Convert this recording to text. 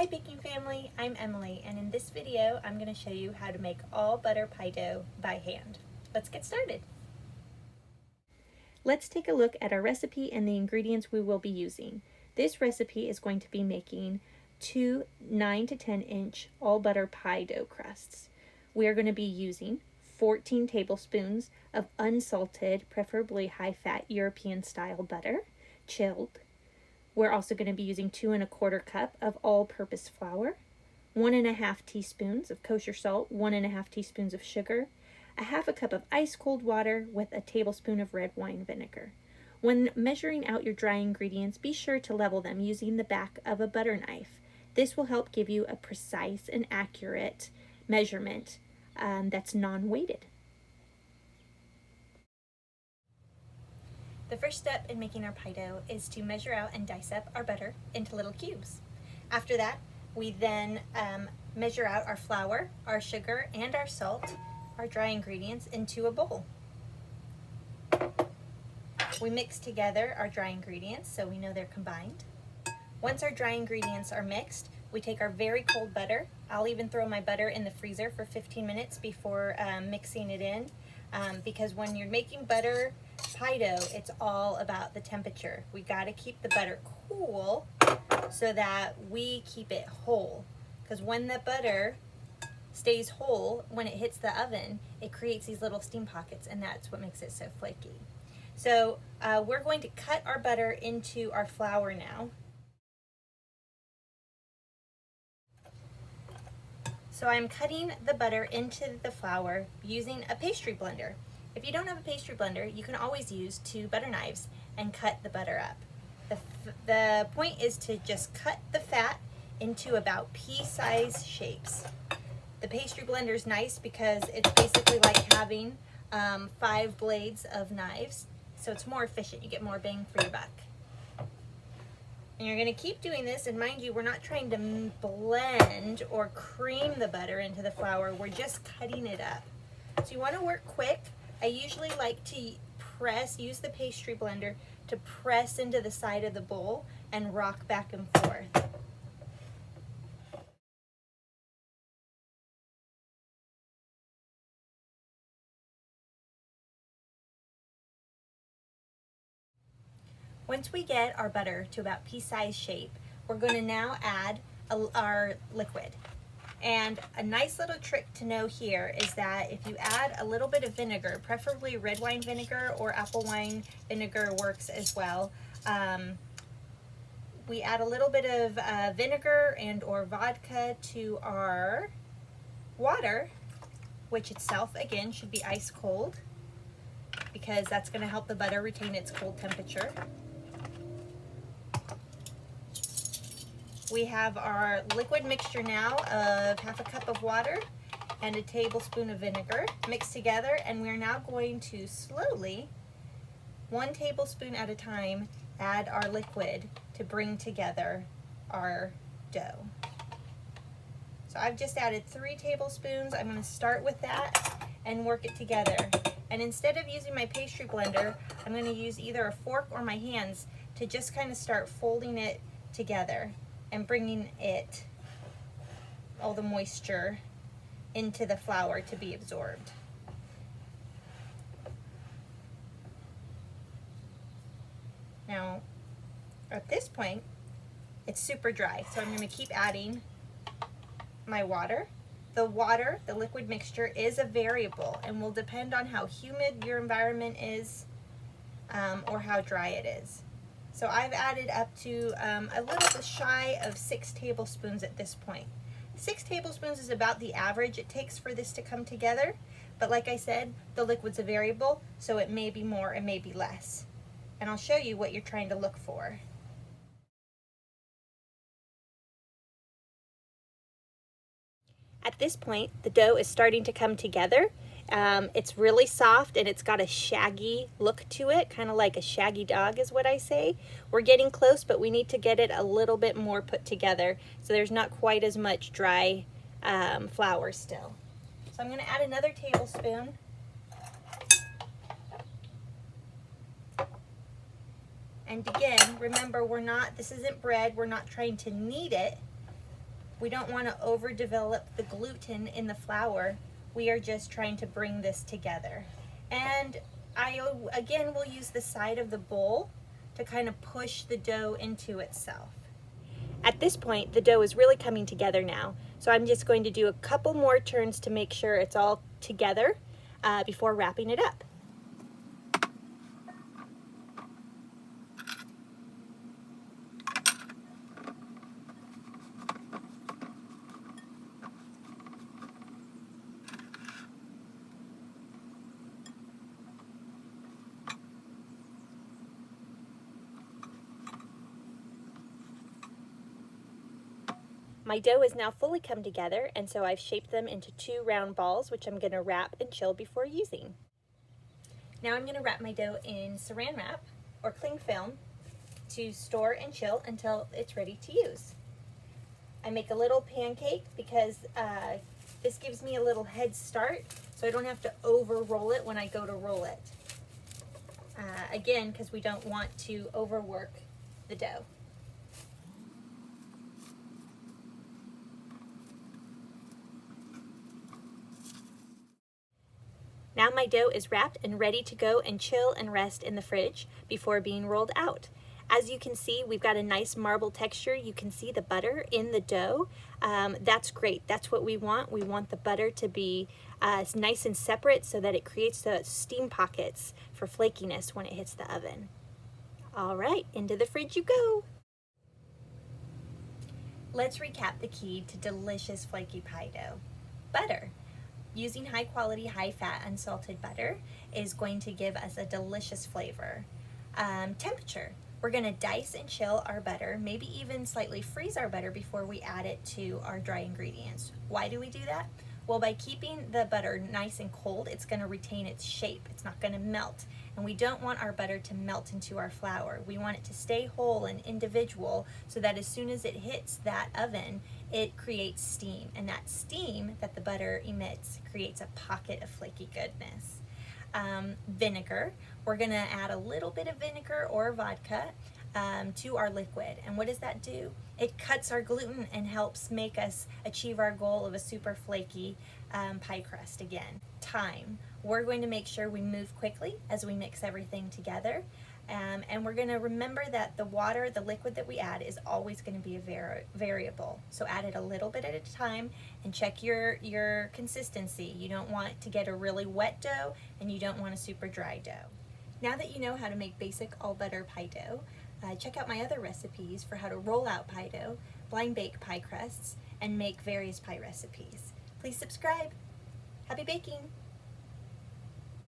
Hi baking family, I'm Emily, and in this video I'm going to show you how to make all butter pie dough by hand. Let's get started. Let's take a look at our recipe and the ingredients we will be using. This recipe is going to be making 2 9 to 10 inch all butter pie dough crusts. We are going to be using 14 tablespoons of unsalted, preferably high-fat European style butter, chilled. We're also going to be using 2 1/4 cup of all-purpose flour, 1 1/2 teaspoons of kosher salt, 1 1/2 teaspoons of sugar, a 1/2 cup of ice cold water with a tablespoon of red wine vinegar. When measuring out your dry ingredients, be sure to level them using the back of a butter knife. This will help give you a precise and accurate measurement that's non-weighted. The first step in making our pie dough is to measure out and dice up our butter into little cubes. After that, we then measure out our flour, our sugar, and our salt, our dry ingredients, into a bowl. We mix together our dry ingredients so we know they're combined. Once our dry ingredients are mixed, we take our very cold butter. I'll even throw my butter in the freezer for 15 minutes before mixing it in, because when you're making butter pie dough, it's all about the temperature. We got to keep the butter cool so that we keep it whole, because when the butter stays whole, when it hits the oven, it creates these little steam pockets, and that's what makes it so flaky. So we're going to cut our butter into our flour now. So I'm cutting the butter into the flour using a pastry blender. If you don't have a pastry blender, you can always use 2 butter knives and cut the butter up. The point is to just cut the fat into about pea-sized shapes. The pastry blender is nice because it's basically like having 5 blades of knives, so it's more efficient. You get more bang for your buck. And you're going to keep doing this, and mind you, we're not trying to blend or cream the butter into the flour, we're just cutting it up. So you want to work quick. I usually like to use the pastry blender to press into the side of the bowl and rock back and forth. Once we get our butter to about pea-sized shape, we're going to now add our liquid. And a nice little trick to know here is that if you add a little bit of vinegar, preferably red wine vinegar or apple wine vinegar works as well. We add a little bit of vinegar and or vodka to our water, which itself again should be ice cold, because that's going to help the butter retain its cold temperature. We have our liquid mixture now of 1/2 cup of water and a tablespoon of vinegar mixed together, and we're now going to slowly, 1 tablespoon at a time, add our liquid to bring together our dough. So I've just added 3 tablespoons. I'm going to start with that and work it together. And instead of using my pastry blender, I'm going to use either a fork or my hands to just kind of start folding it together and bringing it, all the moisture, into the flour to be absorbed. Now, at this point, it's super dry, so I'm going to keep adding my water. The water, the liquid mixture, is a variable and will depend on how humid your environment is or how dry it is. So I've added up to a little bit shy of 6 tablespoons at this point. 6 tablespoons is about the average it takes for this to come together, but like I said, the liquid's a variable, so it may be more, it may be less. And I'll show you what you're trying to look for. At this point, the dough is starting to come together. It's really soft and it's got a shaggy look to it, kind of like a shaggy dog is what I say. We're getting close, but we need to get it a little bit more put together so there's not quite as much dry flour still. So I'm going to add another tablespoon. And again, remember, this isn't bread, we're not trying to knead it. We don't want to overdevelop the gluten in the flour. We are just trying to bring this together. And I, again, will use the side of the bowl to kind of push the dough into itself. At this point, the dough is really coming together now. So I'm just going to do a couple more turns to make sure it's all together before wrapping it up. My dough is now fully come together, and so I've shaped them into 2 round balls, which I'm going to wrap and chill before using. Now I'm going to wrap my dough in saran wrap or cling film to store and chill until it's ready to use. I make a little pancake because this gives me a little head start, so I don't have to over roll it when I go to roll it. Again, because we don't want to overwork the dough. Now my dough is wrapped and ready to go and chill and rest in the fridge before being rolled out. As you can see, we've got a nice marble texture. You can see the butter in the dough. That's great. That's what we want. We want the butter to be nice and separate so that it creates the steam pockets for flakiness when it hits the oven. All right, into the fridge you go. Let's recap the key to delicious flaky pie dough. Butter. Using high quality, high fat, unsalted butter is going to give us a delicious flavor. Temperature. We're going to dice and chill our butter, maybe even slightly freeze our butter before we add it to our dry ingredients. Why do we do that? Well, by keeping the butter nice and cold, it's going to retain its shape. It's not going to melt. And we don't want our butter to melt into our flour. We want it to stay whole and individual so that as soon as it hits that oven, it creates steam. And that steam that the butter emits creates a pocket of flaky goodness. Vinegar. We're going to add a little bit of vinegar or vodka to our liquid. And what does that do? It cuts our gluten and helps make us achieve our goal of a super flaky pie crust again. Time. We're going to make sure we move quickly as we mix everything together. And we're going to remember that the water, the liquid that we add, is always going to be a variable. So add it a little bit at a time and check your consistency. You don't want to get a really wet dough and you don't want a super dry dough. Now that you know how to make basic all butter pie dough, check out my other recipes for how to roll out pie dough, blind bake pie crusts, and make various pie recipes. Please subscribe. Happy baking!